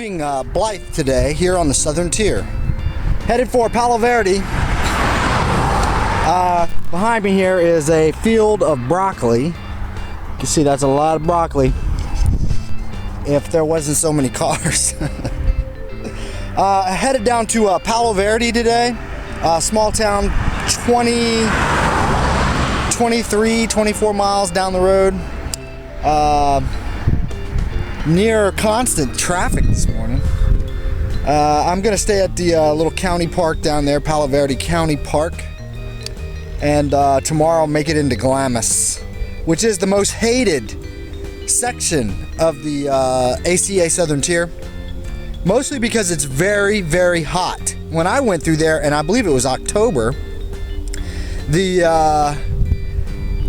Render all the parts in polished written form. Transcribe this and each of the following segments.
leaving Blythe today here on the Southern Tier. Headed for Palo Verde. Behind me here is a field of broccoli. You can see that's a lot of broccoli if there wasn't so many cars. Headed down to Palo Verde today. Small town, 23, 24 miles down the road. Near constant traffic this morning. I'm gonna stay at the little county park down there, Palo Verde County Park, and tomorrow make it into Glamis, which is the most hated section of the ACA Southern Tier, mostly because it's very, very hot. When I went through there, and I believe it was October, the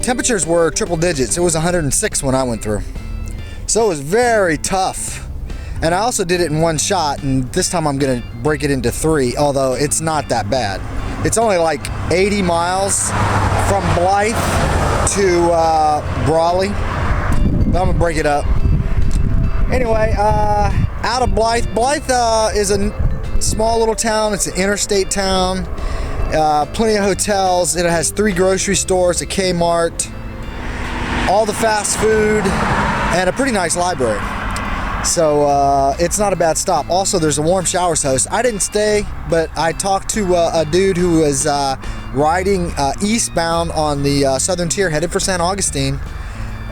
temperatures were triple digits. It was 106 when I went through. So it was very tough. And I also did it in one shot, and this time I'm gonna break it into 3, although it's not that bad. It's only like 80 miles from Blythe to Brawley. But I'm gonna break it up. Anyway, out of Blythe. Blythe is a small little town. It's an interstate town. Plenty of hotels. It has 3 grocery stores, a Kmart, all the fast food, and a pretty nice library. So it's not a bad stop. Also, there's a warm showers host. I didn't stay, but I talked to a dude who was riding eastbound on the Southern Tier, headed for St. Augustine,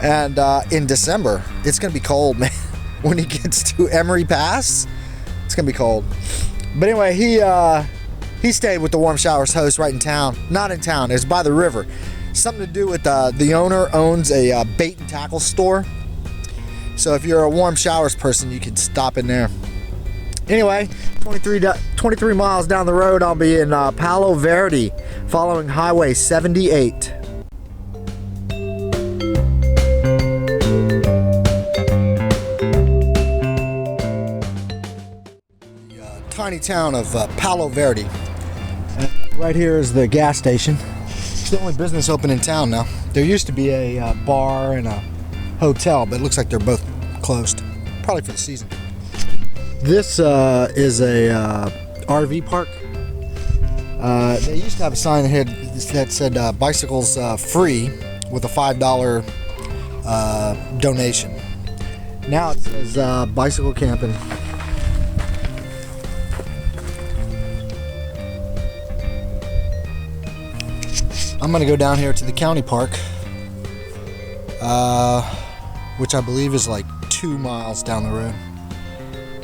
and in December. It's gonna be cold, man. When he gets to Emery Pass, it's gonna be cold. But anyway, he stayed with the warm showers host right in town. Not in town, it's by the river. Something to do with the owner owns a bait and tackle store. So if you're a warm showers person, you can stop in there. Anyway, 23 miles down the road, I'll be in Palo Verde, following Highway 78. Tiny town of Palo Verde. And right here is the gas station. It's the only business open in town now. There used to be a bar and a hotel, but it looks like they're both closed, probably for the season. This is a RV park. They used to have a sign that said bicycles free with a $5 donation. Now it says bicycle camping. I'm gonna go down here to the county park, which I believe is like 2 miles down the road.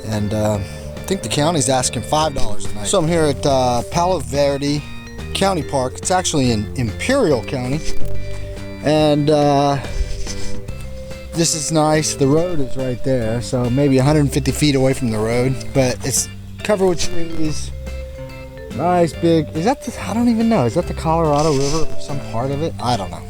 And I think the county's asking $5 a night. So I'm here at Palo Verde County Park. It's actually in Imperial County. And this is nice. The road is right there, so maybe 150 feet away from the road. But it's covered with trees. Nice big, is that I don't even know, is that the Colorado River or some part of it? I don't know.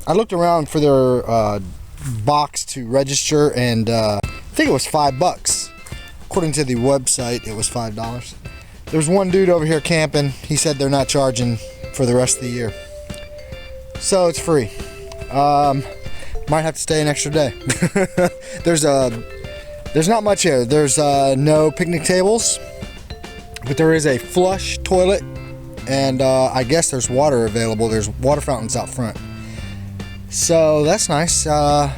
I looked around for their box to register, and I think it was $5. According to the website, it was $5. There's one dude over here camping. He said they're not charging for the rest of the year. So it's free. Might have to stay an extra day. There's not much here. There's no picnic tables, but there is a flush toilet, and I guess there's water available. There's water fountains out front. So that's nice. Other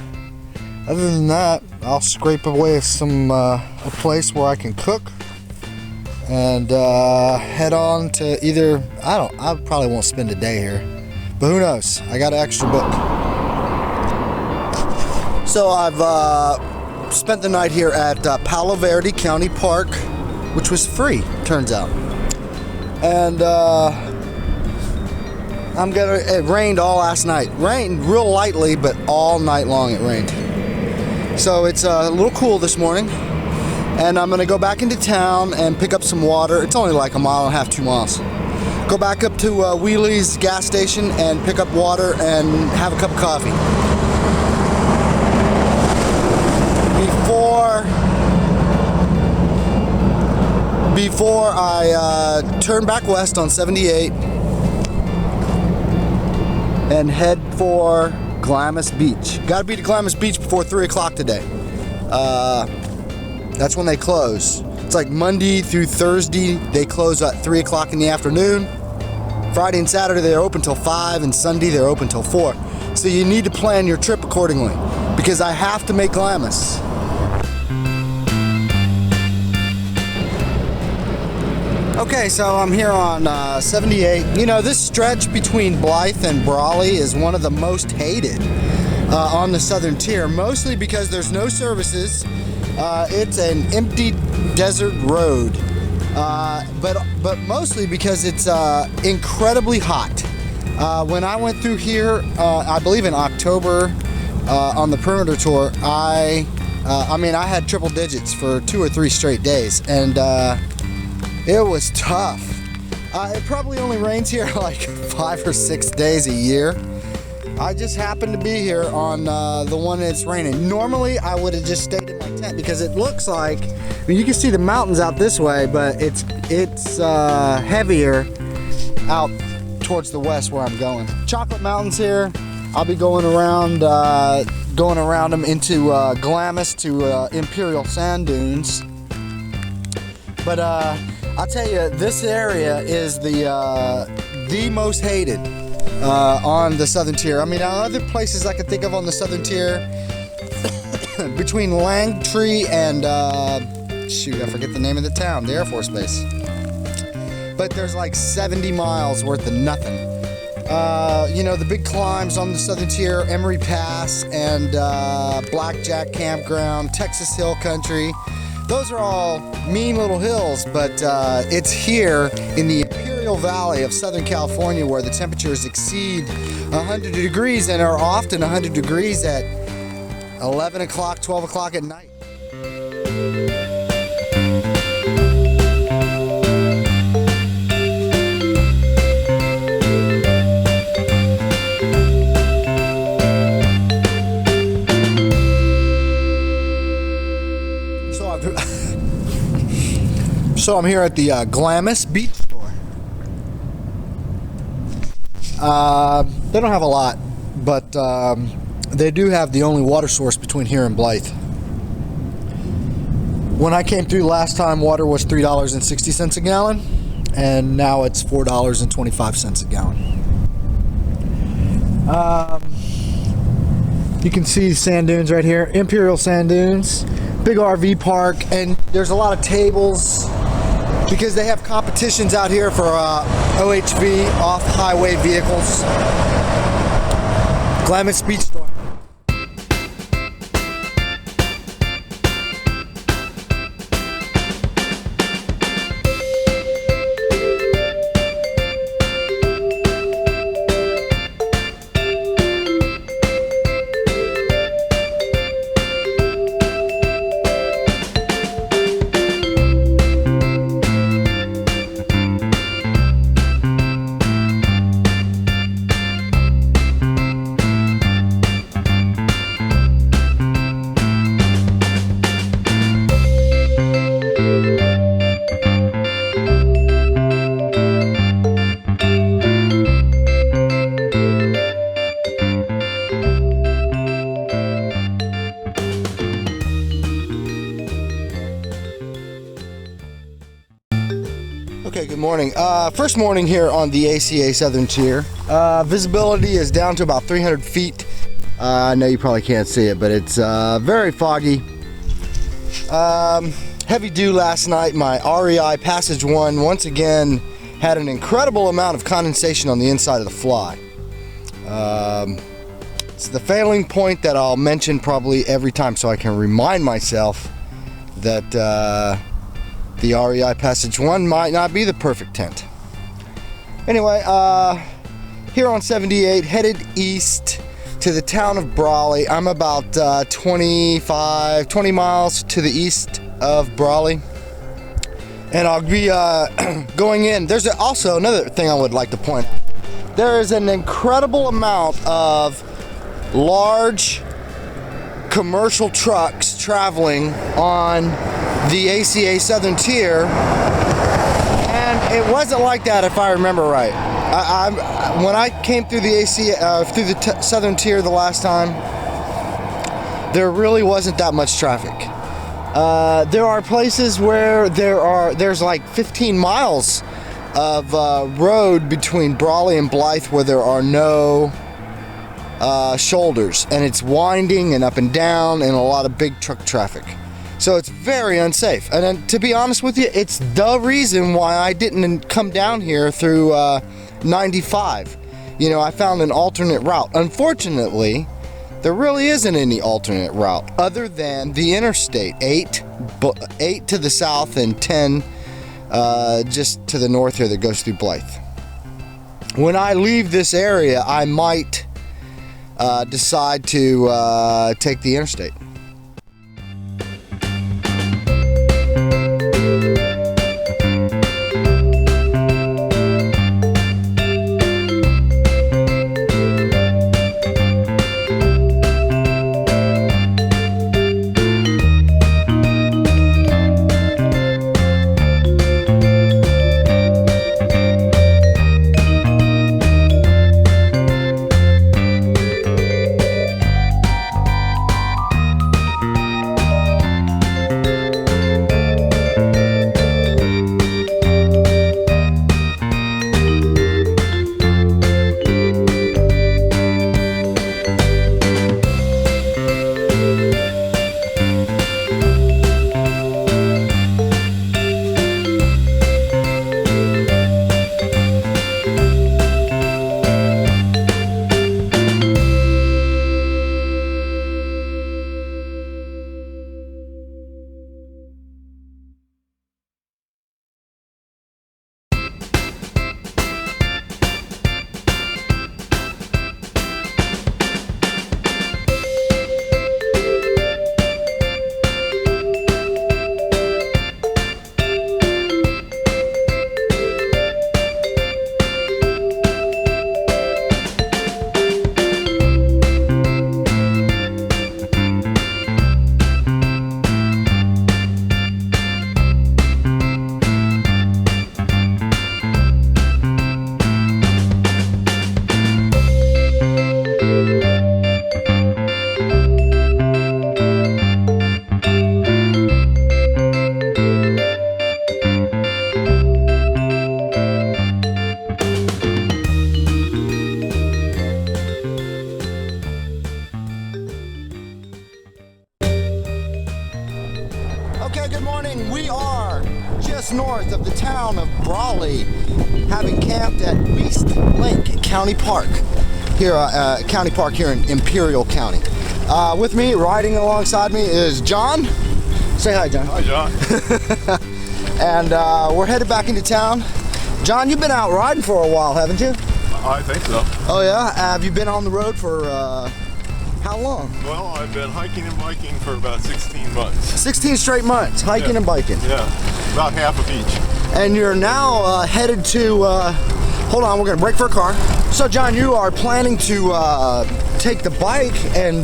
than that, I'll scrape away some a place where I can cook, and head on to either, I probably won't spend a day here, but who knows? I got an extra book. So I've spent the night here at Palo Verde County Park, which was free, turns out. And it rained all last night. Rained real lightly, but all night long it rained. So it's a little cool this morning. And I'm gonna go back into town and pick up some water. It's only like a mile and a half, 2 miles. Go back up to Wheelie's gas station and pick up water and have a cup of coffee. Before I turn back west on 78 and head for Glamis Beach. Got to be to Glamis Beach before 3 o'clock today. That's when they close. It's like Monday through Thursday, they close at 3 o'clock in the afternoon. Friday and Saturday, they're open till 5, and Sunday, they're open till 4. So you need to plan your trip accordingly, because I have to make Glamis. Okay, so I'm here on 78. You know, this stretch between Blythe and Brawley is one of the most hated on the Southern Tier, mostly because there's no services. It's an empty desert road, but mostly because it's incredibly hot. When I went through here, I believe in October on the perimeter tour, I mean, I had triple digits for 2 or 3 straight days, and it was tough. It probably only rains here like 5 or 6 days a year. I just happened to be here on the one that's raining. Normally, I would have just stayed in my tent because it looks like, I mean, you can see the mountains out this way, but it's heavier out towards the west where I'm going. Chocolate Mountains here. I'll be going around them into Glamis to Imperial sand dunes. But I'll tell you, this area is the most hated on the Southern Tier. I mean, other places I could think of on the Southern Tier, between Langtree and shoot, I forget the name of the town, the Air Force Base. But there's like 70 miles worth of nothing. You know, the big climbs on the Southern Tier, Emery Pass and Blackjack Campground, Texas Hill Country. Those are all mean little hills, but it's here in the Imperial Valley of Southern California where the temperatures exceed 100 degrees and are often 100 degrees at 11 o'clock, 12 o'clock at night. So I'm here at the Glamis Beach store. They don't have a lot, but they do have the only water source between here and Blythe. When I came through last time, water was $3.60 a gallon, and now it's $4.25 a gallon. You can see sand dunes right here, Imperial sand dunes, big RV park, and there's a lot of tables because they have competitions out here for OHV, off-highway vehicles. Glamis Beach Store. Okay, good morning. First morning here on the ACA Southern Tier. Visibility is down to about 300 feet. I know you probably can't see it, but it's very foggy. Heavy dew last night. My REI Passage 1 once again had an incredible amount of condensation on the inside of the fly. It's the failing point that I'll mention probably every time so I can remind myself that the REI Passage 1 might not be the perfect tent. Anyway, here on 78, headed east to the town of Brawley. I'm about 20 miles to the east of Brawley. And I'll be going in. There's also another thing I would like to point out. There is an incredible amount of large commercial trucks traveling on the ACA Southern Tier, and it wasn't like that if I remember right. When I came through the ACA, through the Southern Tier the last time, there really wasn't that much traffic. There are places where there's like 15 miles of road between Brawley and Blythe where there are no shoulders, and it's winding and up and down and a lot of big truck traffic. So it's very unsafe. And then, to be honest with you, it's the reason why I didn't come down here through 95. You know, I found an alternate route. Unfortunately, there really isn't any alternate route other than the interstate 8 to the south and 10 just to the north here that goes through Blythe. When I leave this area, I might decide to take the interstate. Okay, good morning. We are just north of the town of Brawley, having camped at Weist Lake County Park here, here in Imperial County. With me, riding alongside me, is John. Say hi, John. Hi, John. And we're headed back into town. John, you've been out riding for a while, haven't you? I think so. Oh yeah? Have you been on the road for how long? Well, I've been hiking and biking for about 16 months. 16 straight months, hiking and biking. Yeah, about half of each. And you're now headed to, hold on, we're gonna break for a car. So John, you are planning to take the bike and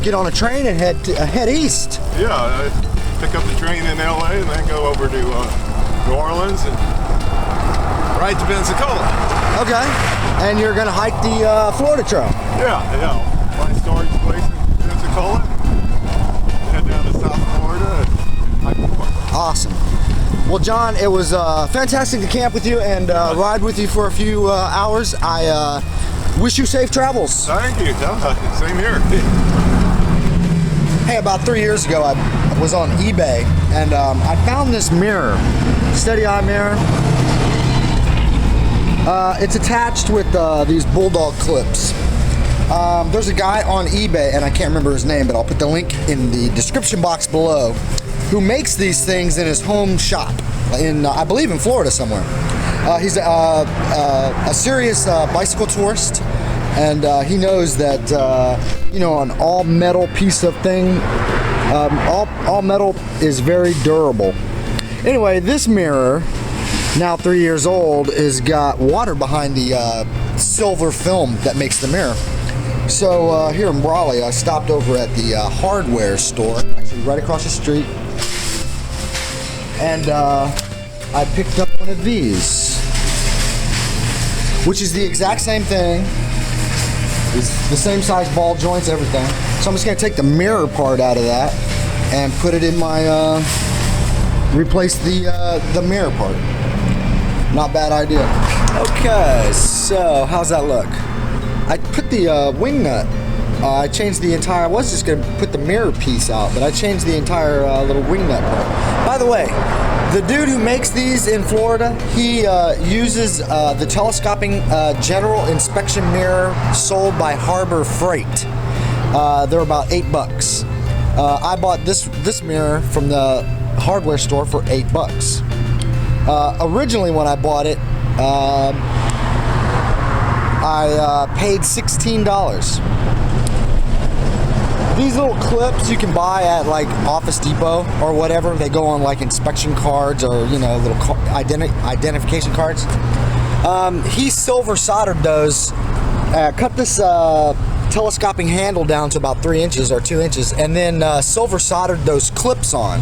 get on a train and head east. Yeah, I pick up the train in LA and then go over to New Orleans and ride to Pensacola. Okay, and you're gonna hike the Florida Trail. Yeah. My storage place in Pensacola, head down to South Florida and hike more. Awesome. Well, John, it was fantastic to camp with you and ride with you for a few hours. I wish you safe travels. Thank you. Same here. Hey, about 3 years ago, I was on eBay and I found this mirror, steady eye mirror. It's attached with these bulldog clips. There's a guy on eBay, and I can't remember his name, but I'll put the link in the description box below, who makes these things in his home shop in, I believe, in Florida somewhere. He's a serious bicycle tourist, and he knows that, you know, an all-metal piece of thing, all metal is very durable. Anyway, this mirror, now 3 years old, has got water behind the silver film that makes the mirror. So here in Brawley, I stopped over at the hardware store, actually right across the street, and I picked up one of these. which is the exact same thing. It's the same size ball joints, everything. So I'm just gonna take the mirror part out of that and put it in my, replace the mirror part. Not bad idea. Okay, so how's that look? I put the wing nut. I changed the entire, I was just gonna put the mirror piece out, but I changed the entire little wing nut part. By the way, the dude who makes these in Florida, he uses the telescoping general inspection mirror sold by Harbor Freight. They're about $8. I bought this mirror from the hardware store for $8. Originally when I bought it, I paid $16. These little clips you can buy at like Office Depot or whatever. They go on like inspection cards or, you know, little identification cards. He silver soldered those, cut this telescoping handle down to about 3 inches or 2 inches, and then silver soldered those clips on.